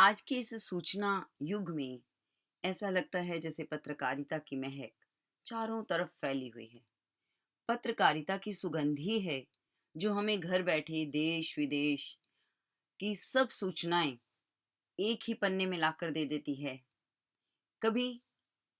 आज के इस सूचना युग में ऐसा लगता है जैसे पत्रकारिता की महक चारों तरफ फैली हुई है। पत्रकारिता की सुगंध ही है जो हमें घर बैठे देश विदेश की सब सूचनाएं एक ही पन्ने में लाकर दे देती है। कभी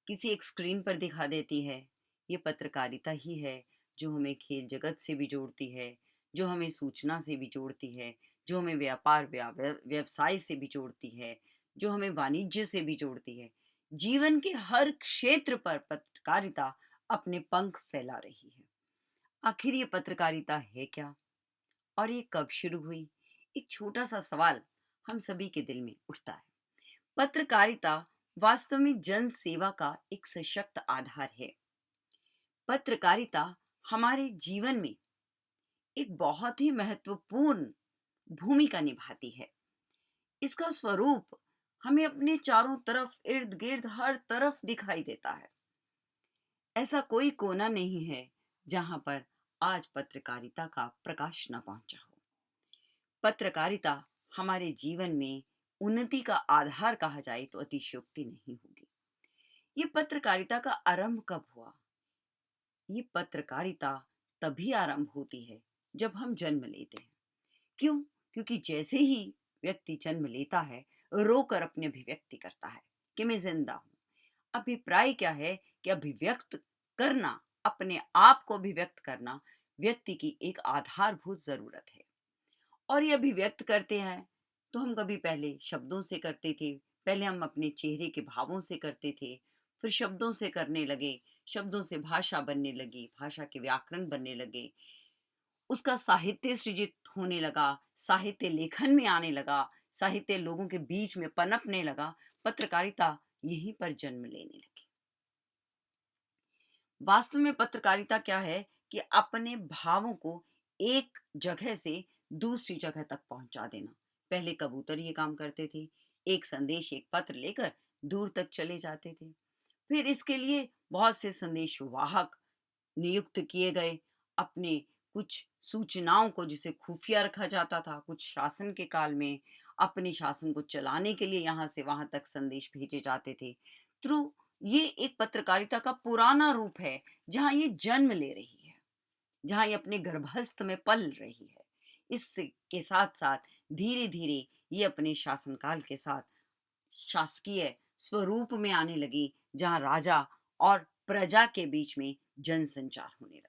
किसी एक स्क्रीन पर दिखा देती है। ये पत्रकारिता ही है जो हमें खेल जगत से भी जोड़ती है, जो हमें सूचना से भी जोड़ती है, जो हमें व्यवसाय से भी जोड़ती है, जो हमें वाणिज्य से भी जोड़ती है। जीवन के हर क्षेत्र पर पत्रकारिता अपने पंख फैला रही है। आखिर ये पत्रकारिता है क्या और ये कब शुरू हुई? एक छोटा सा सवाल हम सभी के दिल में उठता है। पत्रकारिता वास्तव में जन सेवा का एक सशक्त आधार है। पत्रकारिता हमारे जीवन में एक बहुत ही महत्वपूर्ण भूमिका निभाती है। इसका स्वरूप हमें अपने चारों तरफ इर्द गिर्द हर तरफ दिखाई देता है। ऐसा कोई कोना नहीं है जहां पर आज पत्रकारिता का प्रकाश न पहुंचा हो। पत्रकारिता हमारे जीवन में उन्नति का आधार कहा जाए तो अतिशयोक्ति नहीं होगी। ये पत्रकारिता का आरंभ कब हुआ? ये पत्रकारिता तभी आरंभ होती है जब हम जन्म लेते हैं। क्यों? क्योंकि जैसे ही व्यक्ति जन्म लेता है, रोकर अपनी अभिव्यक्ति करता है कि मैं जिंदा हूं। अभिप्राय क्या है कि अभिव्यक्त करना, अपने आप को अभिव्यक्त करना व्यक्ति की एक आधारभूत जरूरत है। और ये अभिव्यक्त करते हैं तो हम कभी पहले शब्दों से करते थे, पहले हम अपने चेहरे के भावों से करते थे, फिर शब्दों से करने लगे, शब्दों से भाषा बनने लगी, भाषा के व्याकरण बनने लगे, उसका साहित्य सृजित होने लगा, साहित्य लेखन में आने लगा, साहित्य लोगों के बीच में पनपने लगा। पत्रकारिता यहीं पर जन्म लेने लगी। वास्तव में पत्रकारिता क्या है कि अपने भावों को एक जगह से दूसरी जगह तक पहुंचा देना। पहले कबूतर ये काम करते थे, एक संदेश एक पत्र लेकर दूर तक चले जाते थे। फिर इसके लिए बहुत से संदेश वाहक नियुक्त किए गए। अपने कुछ सूचनाओं को जिसे खुफिया रखा जाता था, कुछ शासन के काल में अपने शासन को चलाने के लिए यहाँ से वहां तक संदेश भेजे जाते थे। तो ये एक पत्रकारिता का पुराना रूप है जहाँ ये जन्म ले रही है, जहाँ ये अपने गर्भस्थ में पल रही है। इसके साथ साथ धीरे धीरे ये अपने शासनकाल के साथ शासकीय स्वरूप में आने लगी, जहाँ राजा और प्रजा के बीच में जनसंचार होने लगा।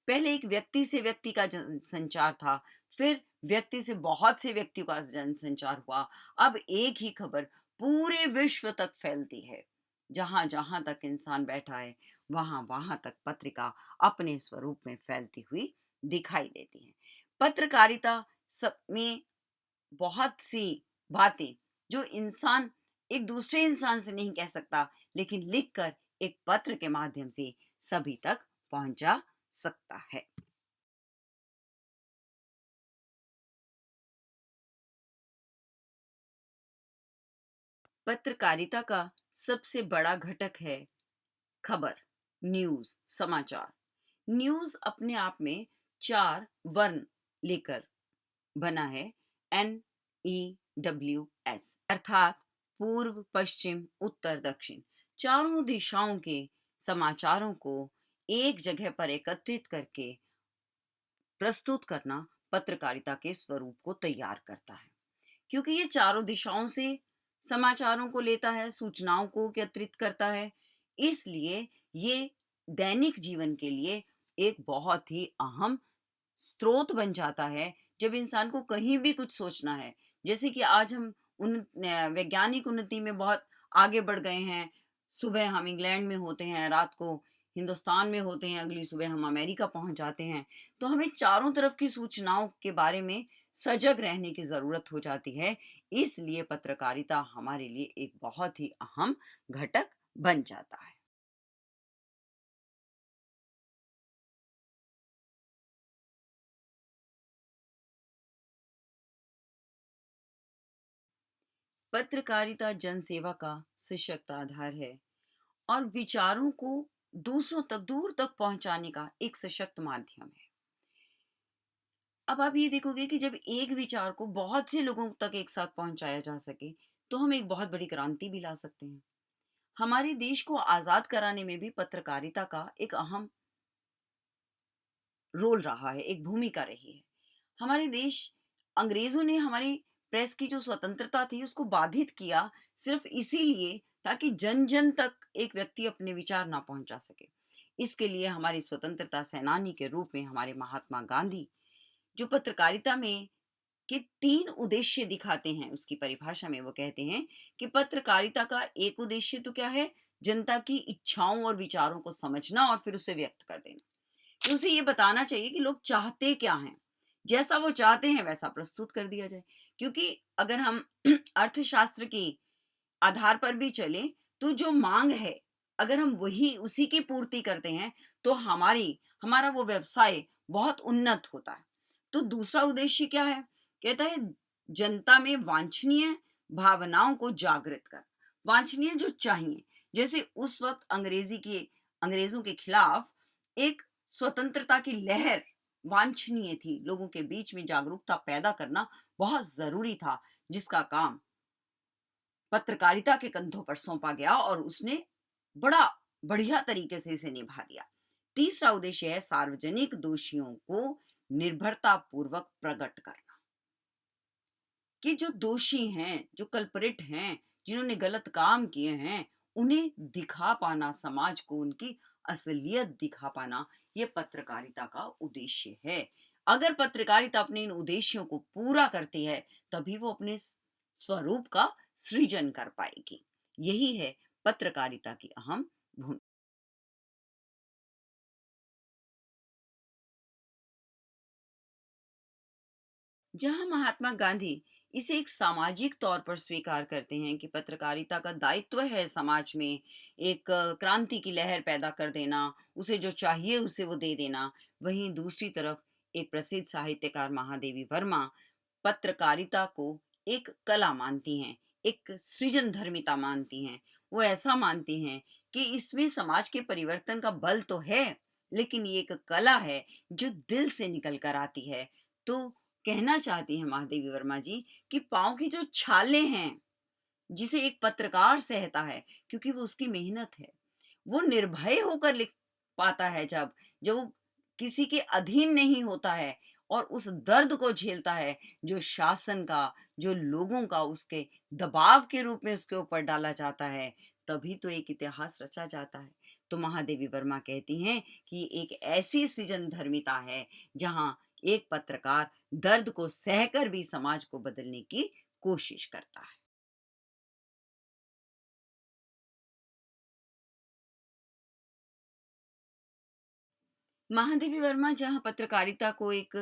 पहले एक व्यक्ति से व्यक्ति का जनसंचार था, फिर व्यक्ति से बहुत से व्यक्तियों का जनसंचार हुआ। अब एक ही खबर पूरे विश्व तक फैलती है। जहां जहां तक इंसान बैठा है, वहां वहां तक पत्रिका अपने स्वरूप में फैलती हुई दिखाई देती है। पत्रकारिता सब में बहुत सी बातें जो इंसान एक दूसरे इंसान से नहीं कह सकता, लेकिन लिखकर एक पत्र के माध्यम से सभी तक पहुंचा सकता है। पत्रकारिता का सबसे बड़ा घटक है खबर, न्यूज, समाचार। न्यूज अपने आप में चार वर्ण लेकर बना है। NEWS अर्थात पूर्व पश्चिम उत्तर दक्षिण, चारों दिशाओं के समाचारों को एक जगह पर एकत्रित करके प्रस्तुत करना पत्रकारिता के स्वरूप को तैयार करता है। क्योंकि ये चारों दिशाओं से समाचारों को लेता है, सूचनाओं को एकत्रित करता है, इसलिए ये दैनिक जीवन के लिए एक बहुत ही अहम स्रोत बन जाता है। जब इंसान को कहीं भी कुछ सोचना है, जैसे कि आज हम वैज्ञानिक उन्नति में बहुत आगे बढ़ गए हैं। सुबह हम इंग्लैंड में होते हैं, रात को हिंदुस्तान में होते हैं, अगली सुबह हम अमेरिका पहुंच जाते हैं। तो हमें चारों तरफ की सूचनाओं के बारे में सजग रहने की ज़रूरत हो जाती है। इसलिए पत्रकारिता हमारे लिए एक बहुत ही अहम घटक बन जाता है। पत्रकारिता जनसेवा का सशक्त आधार है और विचारों को दूसरों तक, दूर तक पहुंचाने का एक सशक्त माध्यम है। अब आप ये देखोगे कि जब एक विचार को बहुत से लोगों तक एक साथ पहुंचाया जा सके, तो हम एक बहुत बड़ी क्रांति भी ला सकते हैं। हमारे देश को आज़ाद कराने में भी पत्रकारिता का एक अहम रोल रहा है, एक भूमिका रही है। हमारे देश अंग्रेज़ों ने हमारी प्रेस की जो स्वतंत्रता थी उसको बाधित किया सिर्फ़ इसीलिए ताकि जन-जन तक एक व्यक्ति अपने विचार ना पहुँचा सके। इसके लिए हमारी स्वतंत्रता सेनानी के रूप में हमारे महात्मा गांधी जो पत्रकारिता में के 3 उद्देश्य दिखाते हैं, उसकी परिभाषा में वो कहते हैं कि पत्रकारिता का एक उद्देश्य तो क्या है? जनता की इच्छाओं और विचारों को समझना और फिर उसे व्यक्त कर देना। कि उसे ये बताना चाहिए कि लोग चाहते क्या हैं, जैसा वो चाहते हैं वैसा प्रस्तुत कर दिया जाए। क्योंकि अगर हम अर्थशास्त्र के आधार पर भी चलें, तो जो मांग है, अगर हम वही उसी की पूर्ति करते हैं, तो हमारा वो व्यवसाय बहुत उन्नत होता है। तो दूसरा उद्देश्य क्या है? कहता है जनता में वांछनीय भावनाओं को जागृत कर, वांछनीय जो चाहिए। जैसे उस वक़्त अंग्रेज़ों के खिलाफ एक स्वतंत्रता की लहर वांछनीय थी, लोगों के बीच में जागरूकता पैदा करना बहुत ज़रूरी था, जिसका काम पत्रकारिता के कंधों पर सौंपा गया और उसने बड़ा बढ़िया तरीके से इसे निभा दिया। तीसरा उद्देश्य है सार्वजनिक दोषियों को निर्भरता पूर्वक प्रकट करना कि जो दोषी हैं, जो कल्प्रिट हैं, जिन्होंने गलत काम किए हैं, उन्हें दिखा पाना, समाज को उनकी असलियत दिखा पाना, ये पत्रकारिता का उद्देश्य है। अगर पत्रकारिता अपने इन उद्देश्यों को पूरा करती है, तभी वो अपने स्वरूप का सृजन कर पाएगी। यही है पत्रकारिता की अहम भूमिका। जहां महात्मा गांधी इसे एक सामाजिक तौर पर स्वीकार करते हैं कि पत्रकारिता का दायित्व है समाज में एक क्रांति की लहर पैदा कर देना, उसे जो चाहिए उसे वो दे देना, वहीं दूसरी तरफ एक प्रसिद्ध साहित्यकार महादेवी वर्मा पत्रकारिता को एक कला मानती हैं, एक सृजन धर्मिता मानती हैं। वो ऐसा मानती हैं कि इसमें समाज के परिवर्तन का बल तो है, लेकिन ये एक कला है जो दिल से निकल कर आती है। तो कहना चाहती हैं महादेवी वर्मा जी कि पाँव की जो छाले हैं, जिसे एक पत्रकार सहता है, क्योंकि वो उसकी मेहनत है, वो निर्भय होकर लिख पाता है जब वो किसी के अधीन नहीं होता है और उस दर्द को झेलता है जो शासन का, जो लोगों का उसके दबाव के रूप में उसके ऊपर डाला जाता है, तभी तो एक इतिहास रचा जाता है। तो महादेवी वर्मा कहती हैं कि ये एक ऐसी सृजन धर्मिता है जहाँ एक पत्रकार दर्द को सहकर भी समाज को बदलने की कोशिश करता है। महादेवी वर्मा जहाँ पत्रकारिता को एक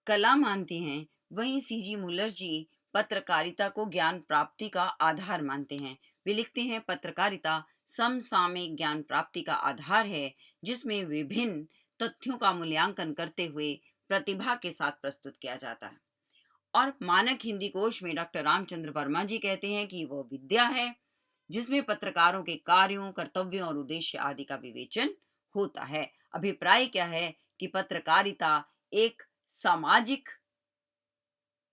कला मानती हैं, वहीं सीजी मुल्लर जी पत्रकारिता को ज्ञान प्राप्ति का आधार मानते हैं। वे लिखते हैं पत्रकारिता समसामयिक ज्ञान प्राप्ति का आधार है, जिसमें विभिन्न तथ्यों का मूल्यांकन करते हुए प्रतिभा के साथ प्रस्तुत किया जाता है। और मानक हिंदी कोश में डॉक्टर रामचंद्र वर्मा जी कहते हैं कि वह विद्या है जिसमें पत्रकारों के कार्यों, कर्तव्यों और उद्देश्य आदि का विवेचन होता है। अभिप्राय क्या है कि पत्रकारिता एक सामाजिक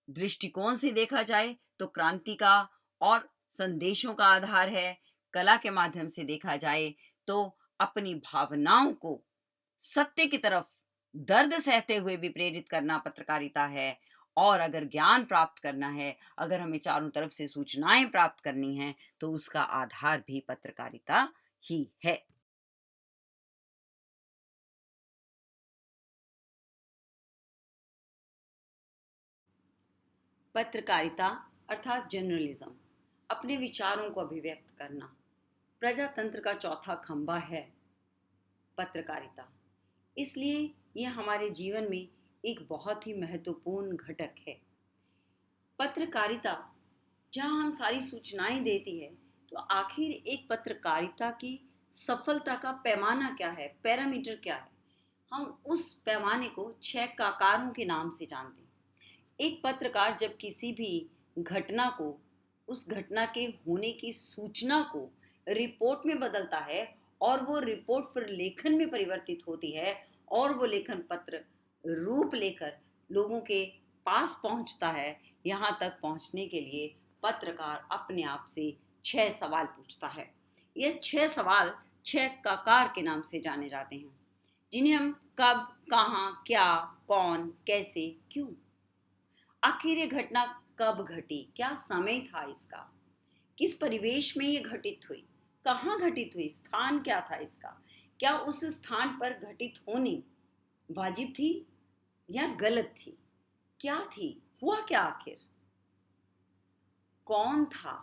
दृष्टिकोण से देखा जाए तो क्रांति का और संदेशों का आधार है। कला के माध्यम से देखा जाए तो अपनी भावनाओं को सत्य की तरफ दर्द सहते हुए भी प्रेरित करना पत्रकारिता है। और अगर ज्ञान प्राप्त करना है, अगर हमें चारों तरफ से सूचनाएं प्राप्त करनी हैं, तो उसका आधार भी पत्रकारिता ही है। पत्रकारिता अर्थात जर्नलिज्म अपने विचारों को अभिव्यक्त करना प्रजातंत्र का चौथा खंभा है पत्रकारिता। इसलिए ये हमारे जीवन में एक बहुत ही महत्वपूर्ण घटक है। पत्रकारिता जहाँ हम सारी सूचनाएं देती है, तो आखिर एक पत्रकारिता की सफलता का पैमाना क्या है, पैरामीटर क्या है? हम उस पैमाने को 6 काकारों के नाम से जानते हैं। एक पत्रकार जब किसी भी घटना को, उस घटना के होने की सूचना को रिपोर्ट में बदलता है और वो रिपोर्ट फिर लेखन में परिवर्तित होती है और वो लेखन पत्र रूप लेकर लोगों के पास पहुंचता है, यहाँ तक पहुंचने के लिए पत्रकार अपने आप से 6 सवाल पूछता है। ये 6 सवाल 6 ककार के नाम से जाने जाते हैं, जिन्हें हम कब, कहाँ, क्या, कौन, कैसे, क्यों, आखिर ये घटना कब घटी, क्या समय था इसका, किस परिवेश में ये घटित हुई, कहाँ घटित हुई, स्थान क्या था इसका, क्या उस स्थान पर घटित होनी वाजिब थी या गलत थी, क्या थी, हुआ क्या आखिर, कौन था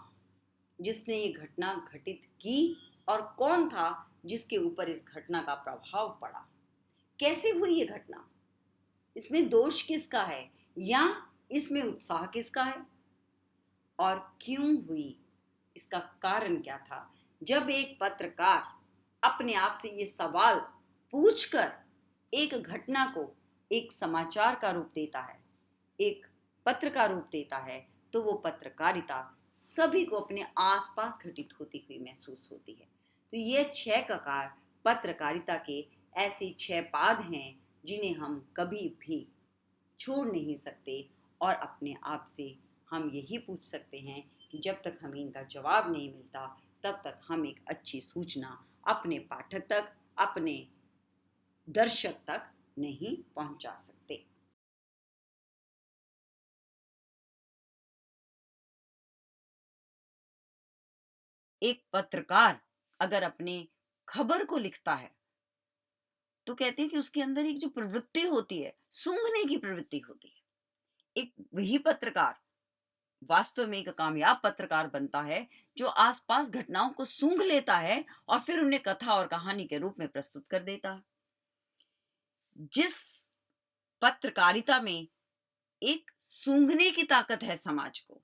जिसने ये घटना घटित की और कौन था जिसके ऊपर इस घटना का प्रभाव पड़ा, कैसे हुई ये घटना, इसमें दोष किसका है या इसमें उत्साह किसका है, और क्यों हुई, इसका कारण क्या था। जब एक पत्रकार अपने आप से ये सवाल पूछकर एक घटना को एक समाचार का रूप देता है, एक पत्र का रूप देता है, तो वो पत्रकारिता सभी को अपने आसपास घटित होती हुई महसूस होती है। तो ये 6 ककार पत्रकारिता के ऐसे 6 पाद हैं जिन्हें हम कभी भी छोड़ नहीं सकते, और अपने आप से हम यही पूछ सकते हैं कि जब तक हमें इनका जवाब नहीं मिलता तब तक हम एक अच्छी सूचना अपने पाठक तक, अपने दर्शक तक नहीं पहुंचा सकते। एक पत्रकार अगर अपने खबर को लिखता है तो कहते हैं कि उसके अंदर एक जो प्रवृत्ति होती है, सूंघने की प्रवृत्ति होती है। एक वही पत्रकार वास्तव में एक कामयाब पत्रकार बनता है जो आसपास घटनाओं को सूंघ लेता है और फिर उन्हें कथा और कहानी के रूप में प्रस्तुत कर देता है। जिस पत्रकारिता में एक सूंघने की ताकत है समाज को,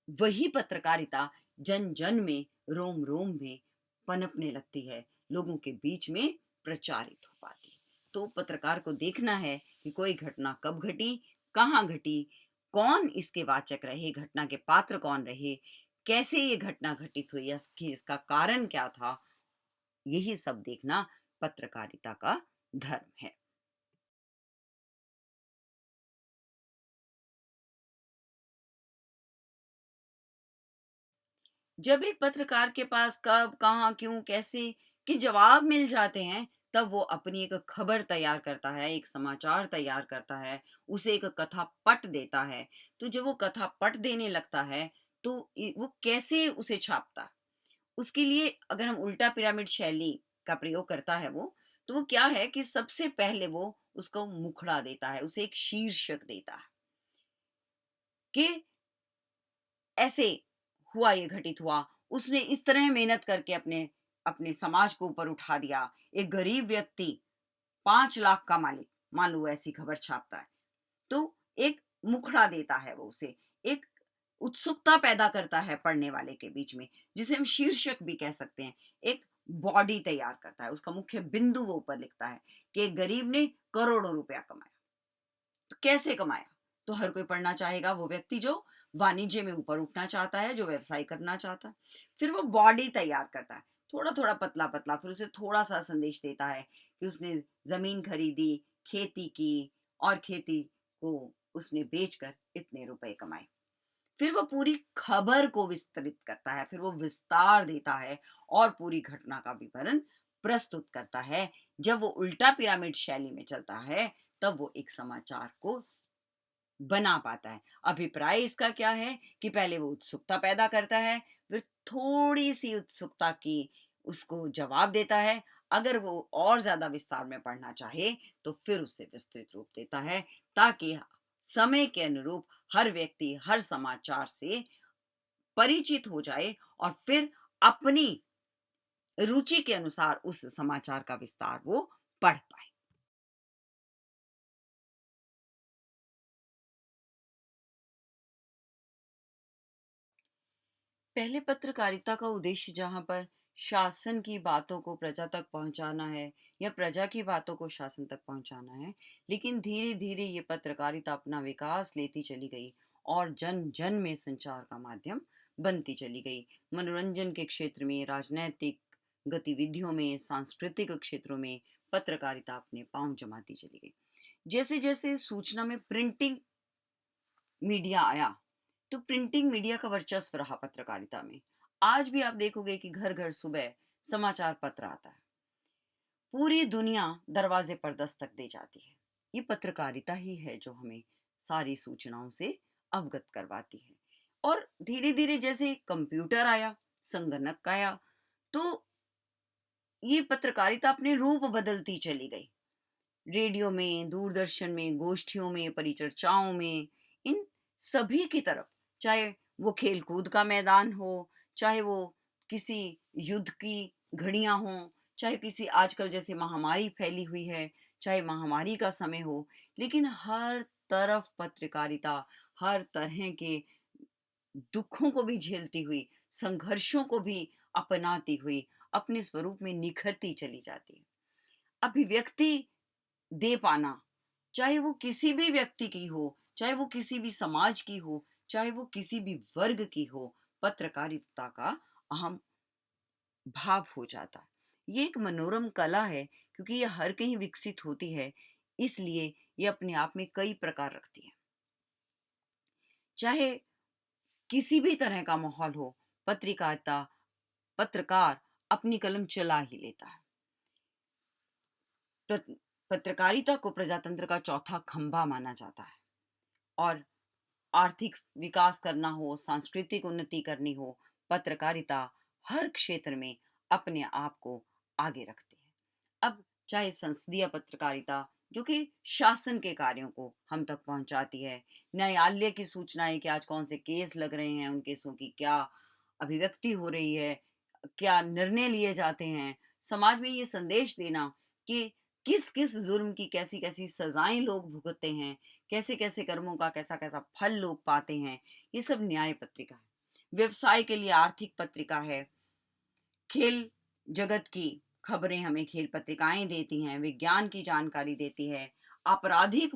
वही पत्रकारिता जन जन में, रोम रोम में पनपने लगती है, लोगों के बीच में प्रचारित हो पाती है। तो पत्रकार को देखना है कि कोई घटना कब घटी, कहाँ घटी, कौन इसके वाचक रहे, घटना के पात्र कौन रहे, कैसे ये घटना घटित हुई, इसका कारण क्या था, यही सब देखना पत्रकारिता का धर्म है। जब एक पत्रकार के पास कब, कहाँ, क्यों, कैसे के जवाब मिल जाते हैं, तब वो अपनी एक खबर तैयार करता है, एक समाचार तैयार करता है, उसे एक कथा पट देता है। तो जब वो कथा पट देने लगता है तो वो कैसे उसे छापता है, उसके लिए अगर हम उल्टा पिरामिड शैली का प्रयोग करता है तो वो क्या है कि सबसे पहले वो उसको मुखड़ा देता है, उसे एक शीर्षक देता है कि ऐसे हुआ, ये घटित हुआ, उसने इस तरह मेहनत करके अपने अपने समाज को ऊपर उठा दिया, एक गरीब व्यक्ति 5 लाख का मालिक, मान लो ऐसी खबर छापता है, तो एक मुखड़ा देता है, वो उसे एक उत्सुकता पैदा करता है पढ़ने वाले के बीच में, जिसे हम शीर्षक भी कह सकते हैं, एक बॉडी तैयार करता है, उसका मुख्य बिंदु वो ऊपर लिखता है कि एक गरीब ने करोड़ों रुपया कमाया। तो कैसे कमाया, तो हर कोई पढ़ना चाहेगा, वो व्यक्ति जो वाणिज्य में ऊपर उठना चाहता है, जो व्यवसाय करना चाहता है। फिर वो बॉडी तैयार करता है, थोड़ा थोड़ा पतला पतला, फिर उसे थोड़ा सा संदेश देता है कि उसने जमीन खरीदी, खेती की, और खेती को उसने बेचकर इतने रुपए कमाए। फिर वो पूरी खबर को विस्तृत करता है, फिर वो विस्तार देता है और पूरी घटना का विवरण प्रस्तुत करता है। जब वो उल्टा पिरामिड शैली में चलता है तब वो एक समाचार को बना पाता है। अभिप्राय इसका क्या है कि पहले वो उत्सुकता पैदा करता है, फिर थोड़ी सी उत्सुकता की उसको जवाब देता है, अगर वो और ज्यादा विस्तार में पढ़ना चाहे तो फिर उसे विस्तृत रूप देता है, ताकि समय के अनुरूप हर व्यक्ति हर समाचार से परिचित हो जाए और फिर अपनी रुचि के अनुसार उस समाचार का विस्तार वो पढ़ पाए। पहले पत्रकारिता का उद्देश्य जहां पर शासन की बातों को प्रजा तक पहुंचाना है या प्रजा की बातों को शासन तक पहुंचाना है, लेकिन धीरे धीरे ये पत्रकारिता अपना विकास लेती चली गई और जन जन में संचार का माध्यम बनती चली गई। मनोरंजन के क्षेत्र में, राजनैतिक गतिविधियों में, सांस्कृतिक क्षेत्रों में पत्रकारिता अपने पांव जमाती चली गई। जैसे जैसे सूचना में प्रिंटिंग मीडिया आया, तो प्रिंटिंग मीडिया का वर्चस्व रहा पत्रकारिता में। आज भी आप देखोगे कि घर घर सुबह समाचार पत्र आता है, पूरी दुनिया दरवाजे पर दस्तक दे जाती है। ये पत्रकारिता ही है जो हमें सारी सूचनाओं से अवगत करवाती है। और धीरे धीरे जैसे कंप्यूटर आया, संगणक आया, तो ये पत्रकारिता अपने रूप बदलती चली गई। रेडियो में, दूरदर्शन में, गोष्ठियों में, परिचर्चाओं में, इन सभी की तरफ, चाहे वो खेल-कूद का मैदान हो, चाहे वो किसी युद्ध की घड़ियाँ हों, चाहे किसी आजकल जैसे महामारी फैली हुई है, चाहे महामारी का समय हो, लेकिन हर तरफ पत्रकारिता हर तरह के दुखों को भी झेलती हुई, संघर्षों को भी अपनाती हुई, अपने स्वरूप में निखरती चली जाती है। अभिव्यक्ति दे पाना, चाहे वो किसी भी व्यक्ति की हो, चाहे वो किसी भी समाज की हो, चाहे वो किसी भी वर्ग की हो, पत्रकारिता का अहम भाव हो जाता है। ये एक मनोरम कला है क्योंकि ये हर कहीं विकसित होती है, इसलिए ये अपने आप में कई प्रकार रखती है। चाहे किसी भी तरह का माहौल हो, पत्रकारिता पत्रकार अपनी कलम चला ही लेता है। पत्रकारिता को प्रजातंत्र का चौथा खंभा माना जाता है और आर्थिक विकास करना हो, सांस्कृतिक उन्नति करनी हो, पत्रकारिता हर क्षेत्र में अपने आप को आगे रखती है। अब चाहे संसदीय पत्रकारिता जो कि शासन के कार्यों को हम तक पहुंचाती है, न्यायालय की सूचनाएं कि आज कौन से केस लग रहे हैं, उन केसों की क्या अभिव्यक्ति हो रही है, क्या निर्णय लिए जाते हैं, समाज में ये संदेश देना कि किस किस जुर्म की कैसी कैसी सजाएं लोग भुगतते हैं, कैसे कैसे कर्मों का कैसा कैसा फल लोग पाते हैं, ये सब न्याय पत्रिका है। व्यवसाय के लिए आर्थिक पत्रिका है। खेल जगत की खबरें हमें खेल पत्रिकाएं देती हैं, विज्ञान की जानकारी देती है, आपराधिक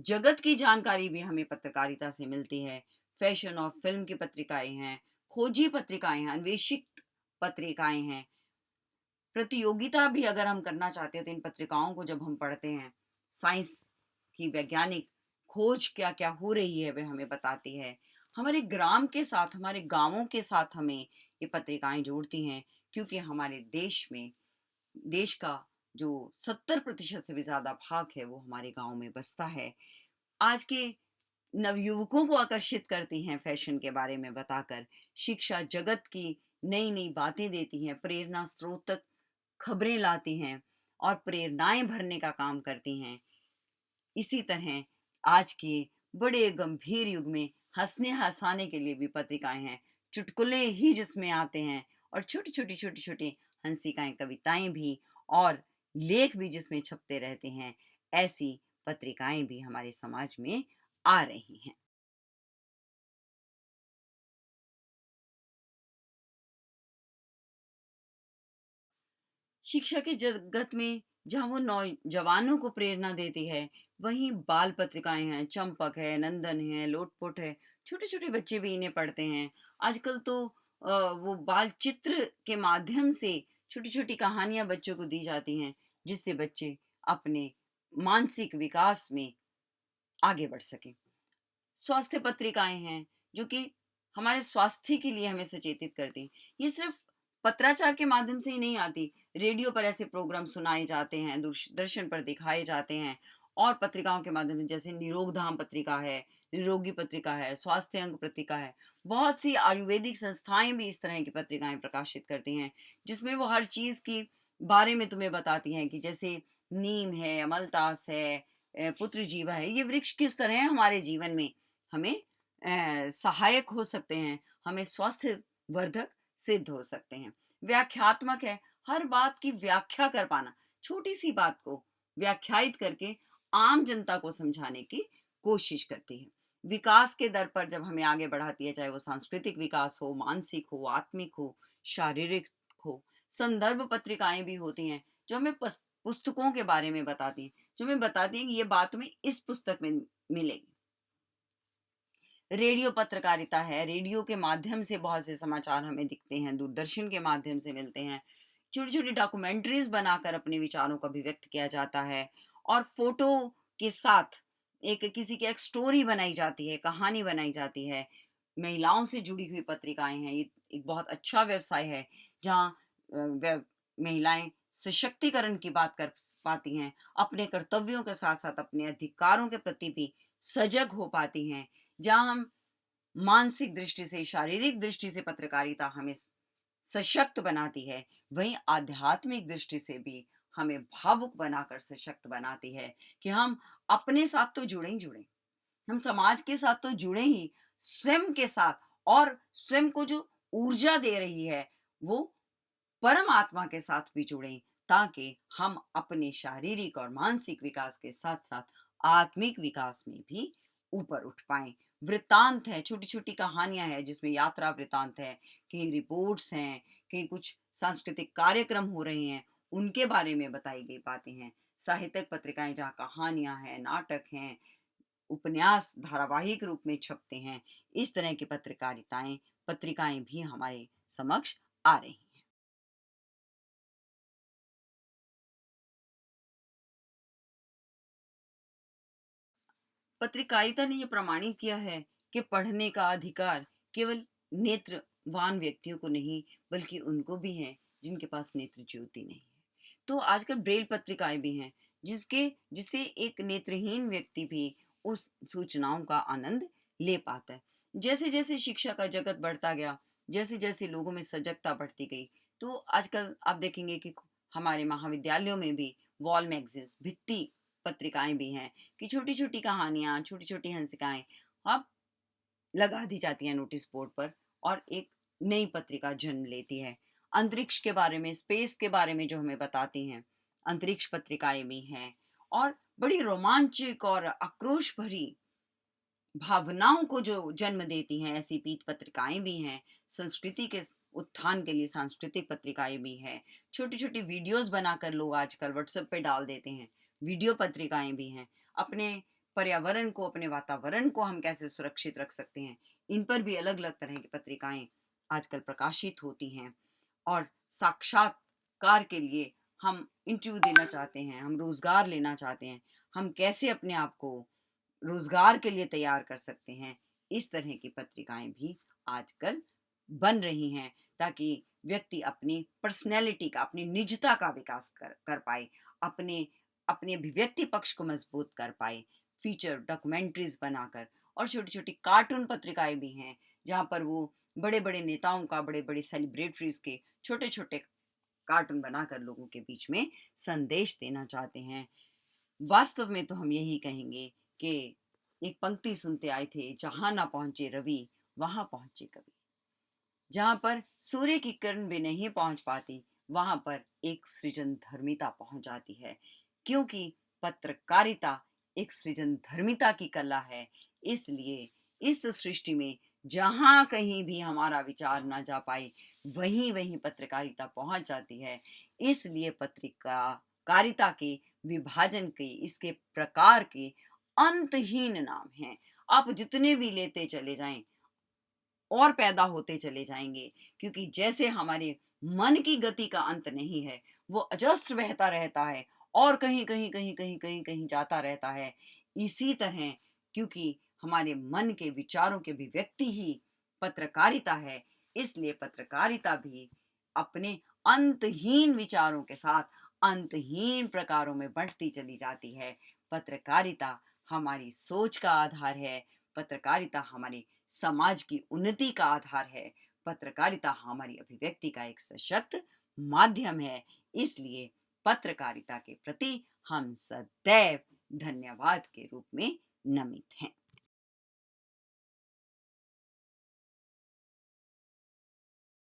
जगत की जानकारी भी हमें पत्रकारिता से मिलती है। फैशन और फिल्म की पत्रिकाएं हैं, खोजी पत्रिकाएं हैं, अन्वेषित पत्रिकाएं हैं। प्रतियोगिता भी अगर हम करना चाहते हैं तो इन पत्रिकाओं को जब हम पढ़ते हैं, साइंस की वैज्ञानिक खोज क्या क्या हो रही है वह हमें बताती है। हमारे ग्राम के साथ, हमारे गांवों के साथ हमें ये पत्रिकाएं जोड़ती हैं, क्योंकि हमारे देश में, देश का जो 70% से भी ज़्यादा भाग है वो हमारे गांव में बसता है। आज के नवयुवकों को आकर्षित करती हैं फैशन के बारे में बताकर, शिक्षा जगत की नई नई बातें देती हैं, प्रेरणा स्रोत तक खबरें लाती हैं और प्रेरणाएं भरने का काम करती हैं। इसी तरह आज के बड़े गंभीर युग में हंसने हंसाने के लिए भी पत्रिकाएं हैं, चुटकुले ही जिसमें आते हैं और छोटी छोटी हंसिकाएं, कविताएं भी और लेख भी जिसमें छपते रहते हैं। ऐसी पत्रिकाएं भी हमारे समाज में आ रही हैं। शिक्षा के जगत में जहाँ वो नौजवानों को प्रेरणा देती है, वहीं बाल पत्रिकाएं हैं, चंपक है, नंदन है, लोटपोट है, छोटे छोटे बच्चे भी इन्हें पढ़ते हैं। आजकल तो वो बाल चित्र के माध्यम से छोटी छोटी कहानियां बच्चों को दी जाती हैं, जिससे बच्चे अपने मानसिक विकास में आगे बढ़ सकें। स्वास्थ्य पत्रिकाएं हैं जो कि हमारे स्वास्थ्य के लिए हमें सचेतित करती हैं। ये सिर्फ पत्राचार के माध्यम से ही नहीं आती, रेडियो पर ऐसे प्रोग्राम सुनाए जाते हैं, दूरदर्शन पर दिखाए जाते हैं और पत्रिकाओं के माध्यम से, जैसे निरोग धाम पत्रिका है, निरोगी पत्रिका है, स्वास्थ्य अंग पत्रिका है। बहुत सी आयुर्वेदिक संस्थाएं भी इस तरह की पत्रिकाएं प्रकाशित करती हैं, जिसमें वो हर चीज की बारे में तुम्हें बताती हैं कि जैसे नीम है, अमलतास है, पुत्र जीवा है, ये वृक्ष किस तरह हमारे जीवन में हमें सहायक हो सकते हैं, हमें स्वास्थ्य वर्धक सिद्ध हो सकते हैं। व्याख्यात्मक है, हर बात की व्याख्या कर पाना, छोटी सी बात को व्याख्यायित करके आम जनता को समझाने की कोशिश करती है। विकास के दर पर जब हमें आगे बढ़ाती है, चाहे वो सांस्कृतिक विकास हो, मानसिक हो, आत्मिक हो, शारीरिक हो। संदर्भ पत्रिकाएं भी होती हैं जो हमें पुस्तकों के बारे में बताती हैं, जो हमें बताती हैं कि ये बात हमें इस पुस्तक में मिलेगी। रेडियो पत्रकारिता है, रेडियो के माध्यम से बहुत से समाचार हमें दिखते हैं, दूरदर्शन के माध्यम से मिलते हैं। छोटी छोटी डॉक्यूमेंट्रीज बनाकर अपने विचारों को अभिव्यक्त किया जाता है और फोटो के साथ एक किसी की एक स्टोरी बनाई जाती है, कहानी बनाई जाती है। महिलाओं से जुड़ी हुई पत्रिकाएँ हैं, ये एक बहुत अच्छा व्यवसाय है, जहाँ महिलाएँ सशक्तिकरण की बात कर पाती हैं, अपने कर्तव्यों के साथ-साथ अपने अधिकारों के प्रति भी सजग हो पाती हैं, जहाँ हम मानसिक दृष्टि से, शारीरिक दृष्टि से पत्रकारिता हमें सशक्त बनाती है, वहीं आध्यात्मिक दृष्टि से भी हमें भावुक बनाकर सशक्त बनाती है कि हम अपने साथ तो जुड़े ही जुड़े, हम समाज के साथ तो जुड़े ही, स्वयं के साथ, और स्वयं को जो ऊर्जा दे रही है, वो परमात्मा के साथ भी जुड़ें, ताकि हम अपने शारीरिक और मानसिक विकास के साथ-साथ आत्मिक विकास में भी ऊपर उठ पाएँ। वृत्तांत है, छोटी-छोटी कहानियाँ हैं जिसमें यात्रा वृत्तांत है, कहीं रिपोर्ट्स हैं, कहीं कुछ सांस्कृतिक कार्यक्रम हो रहे हैं, उनके बारे में बताई गई बातें हैं। साहित्यिक पत्रिकाएँ जहाँ कहानियाँ हैं, नाटक हैं, उपन्यास धारावाहिक रूप में छपते हैं, इस तरह की पत्रिकाएँ भी हमारे समक्ष आ रही हैं। पत्रकारिता ने ये प्रमाणित किया है कि पढ़ने का अधिकार केवल नेत्रवान व्यक्तियों को नहीं, बल्कि उनको भी है जिनके पास नेत्र ज्योति नहीं है। तो आजकल ब्रेल पत्रिकाएं भी हैं, जिससे एक नेत्रहीन व्यक्ति भी उस सूचनाओं का आनंद ले पाता है। जैसे जैसे शिक्षा का जगत बढ़ता गया, जैसे जैसे लोगों में सजगता बढ़ती गई, तो आजकल आप देखेंगे कि हमारे महाविद्यालयों में भी वॉल मैगजीन्स, भित्ति पत्रिकाएं भी हैं, कि छोटी-छोटी कहानियाँ, छोटी-छोटी हंसिकाएँ अब लगा दी जाती हैं नोटिस बोर्ड पर, और एक नई पत्रिका जन्म लेती है। अंतरिक्ष के बारे में, स्पेस के बारे में जो हमें बताती हैं, अंतरिक्ष पत्रिकाएँ भी हैं, और बड़ी रोमांचक और आक्रोश भरी भावनाओं को जो जन्म देती हैं, ऐसी पीत पत्रिकाएँ भी हैं। संस्कृति के उत्थान के लिए सांस्कृतिक पत्रिकाएँ भी हैं। छोटी-छोटी वीडियोज़ बनाकर लोग आजकल व्हाट्सएप पे डाल देते हैं, वीडियो पत्रिकाएँ भी हैं। अपने पर्यावरण को, अपने वातावरण को हम कैसे सुरक्षित रख सकते हैं, इन पर भी अलग-अलग तरह की पत्रिकाएँ आजकल प्रकाशित होती हैं। और साक्षात्कार के लिए हम इंटरव्यू देना चाहते हैं, हम रोज़गार लेना चाहते हैं, हम कैसे अपने आप को रोजगार के लिए तैयार कर सकते हैं, इस तरह की पत्रिकाएं भी आजकल बन रही हैं, ताकि व्यक्ति अपनी पर्सनैलिटी का, अपनी निजता का विकास कर पाए, अपने अपने अभिव्यक्ति पक्ष को मजबूत कर पाए, फीचर डॉक्यूमेंट्रीज बनाकर। और छोटी छोटी कार्टून पत्रिकाएं भी हैं, जहाँ पर वो बड़े बड़े नेताओं का, बड़े बड़े सेलिब्रिटीज के छोटे छोटे कार्टून बनाकर लोगों के बीच में संदेश देना चाहते हैं। वास्तव में तो हम यही कहेंगे कि एक पंक्ति सुनते आए थे, जहां ना पहुंचे रवि वहां पहुंचे कवि। जहां पर सूर्य की किरण भी नहीं पहुंच पाती, वहां पर एक सृजन धर्मिता पहुंच जाती है, क्योंकि पत्रकारिता एक सृजन धर्मिता की कला है। इसलिए इस सृष्टि में जहां कहीं भी हमारा विचार ना जा पाए, वहीं वहीं पत्रकारिता पहुंच जाती है। इसलिए पत्रकारिता के विभाजन के, इसके प्रकार के अंतहीन नाम हैं। आप जितने भी लेते चले जाएं और पैदा होते चले जाएंगे, क्योंकि जैसे हमारे मन की गति का अंत नहीं है, वो अजस्र बहता रहता है और कहीं कहीं कहीं कहीं कहीं कहीं जाता रहता है। इसी तरह, क्योंकि हमारे मन के विचारों की अभिव्यक्ति ही पत्रकारिता है, इसलिए पत्रकारिता भी अपने अंतहीन विचारों के साथ अंतहीन प्रकारों में बढ़ती चली जाती है। पत्रकारिता हमारी सोच का आधार है, पत्रकारिता हमारे समाज की उन्नति का आधार है, पत्रकारिता हमारी अभिव्यक्ति का एक सशक्त माध्यम है। इसलिए पत्रकारिता के प्रति हम सदैव धन्यवाद के रूप में नमित हैं।